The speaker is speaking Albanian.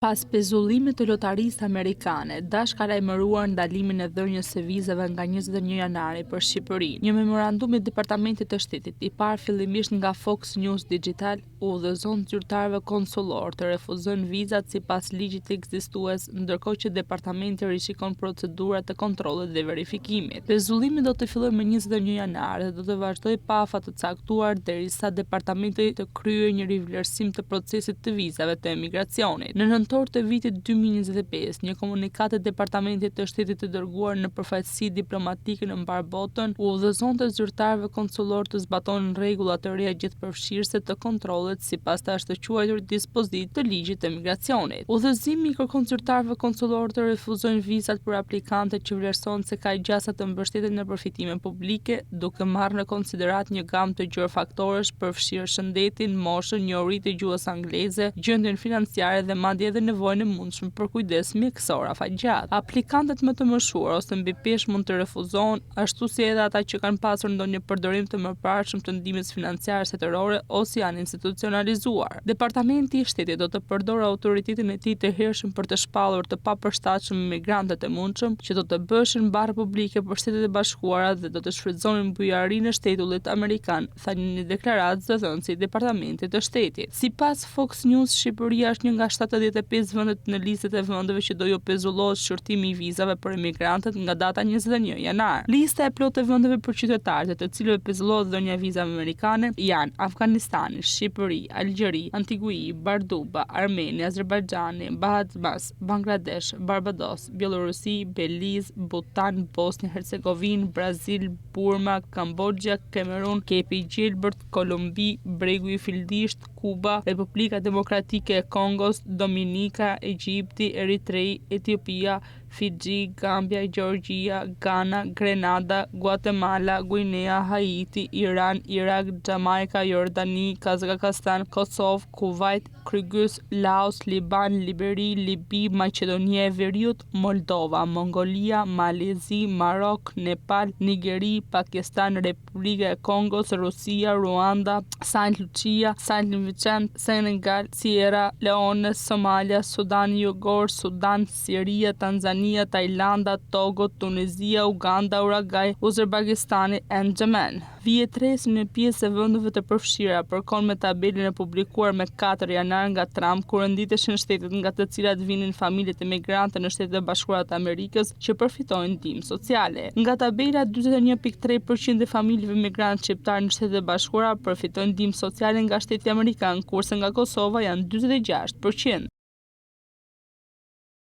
Pas pezullimit të lotarisë amerikane, Dash ka lajmëruar ndalimin e dhënies së vizave nga 21 janari për Shqipërinë. Një memorandum i Departamentit të Shtetit, i parë fillimisht nga Fox News Digital, udhëzon zyrtarëve konsullor të refuzojnë vizat sipas ligjit ekzistues, ndërkohë që departamenti rishikon procedurat e kontrollit dhe verifikimit. Pezullimi do të fillojë më 21 janar dhe do të vazhdojë pa afat të caktuar derisa departamenti të kryejë një rivlerësim të procesit të vizave të emigracionit. Në nëntor të vitit 2025, një komunikat e Departamentit të Shtetit të dërguar në përfaqësi diplomatike në mbar botën udhëzonte zyrtarëve konsullor të zbatojnë rregullat e reja gjithëpërfshirëse të kontrollit sipas të ashtu quajtur dispozitë të ligjit të migracionit. Udhëzimi i kërkon zyrtarëve konsullor të refuzojnë vizat për aplikantët që vlerësohen se ka gjasa të mbështeten në përfitime publike, duke marrë në konsiderat një gamë të gjërë faktorësh përfshirë shëndetin, moshën, njohuritë e gjuhës angleze, gjendjen financiare dhe madje edhe nevojën e mundshme për kujdes mjekësor afatgjatë. Aplikantët më të moshuar ose mbi peshë mund të refuzohen, ashtu si edhe ata që kanë pasur ndonjë përdorim të mëparshëm të ndihmës financiare setërore ose janë institucionalizuar. Departamenti i Shtetit do të përdorë autoritetin e tij të hershëm për të shpallur të papërshtatshëm migrantët e mundshëm që do të bëheshin barë publike për Shtetet e Bashkuara dhe do të shfrytëzonin bujarinë e shtekullit amerikan, tha një deklaratë zëdhënësi i Departamentit të Shtetit. Sipas Fox News, Shqipëria është një nga 75 vendet në listën e vendeve që do ju pezullohet shqyrtimi i vizave për emigrantët nga data 21 janar. Lista e plotë e vendeve për qytetarët të cilëve pezullohet dhënia e vizave amerikane janë Afganistani, Shqipëri, Algjeri, Antigui, Barbuda, Armenia, Azerbajxhani, Bahamas, Bangladesh, Barbados, Bielorusi, Belize, Bhutan, Bosnjë-Hercegovinë, Brazil, Burma, Kambodja, Kamerun, Kepi i Gjelbërt, Kolumbi, Bregu i Fildisht, Kuba, Republika Demokratike e Kongos, Dominika, Egjipti, Eritrej, Etiopia, Fiji, Gambia, Gjeorgjia, Ghana, Grenada, Guatemala, Guinea, Haiti, Iran, Irak, Jamaica, Jordani, Kazakistan, Kosovë, Kuvajt, Kyrgyz, Laos, Liban, Liberi, Libi, Maqedonia e Veriut, Moldova, Mongolia, Malezi, Marok, Nepal, Nigeri, Pakistan, Republika e Kongos, Rusia, Ruanda, Saint Lucia, Saint Vincent, Senegal, Sierra Leone, Somalia, Sudan Jugor, Sudan, Siria, Tanzania, Tajlanda, Togo, Tunizia, Uganda, Uruguay, Uzbekistani e Yemen. Vjetresin e pjesë e vendeve të përfshira përkon me tabelën e publikuar me 4 janar nga Trump kur renditeshin shtetet nga të cilat vinin familjet emigrante në Shtetet e Bashkuara të Amerikës që përfitojnë ndihmë sociale. Nga tabela 41.3% e familjeve emigrante shqiptar në Shtetet e Bashkuara përfitojnë ndihmë sociale nga Shteti Amerikan, kurse nga Kosova janë 46%.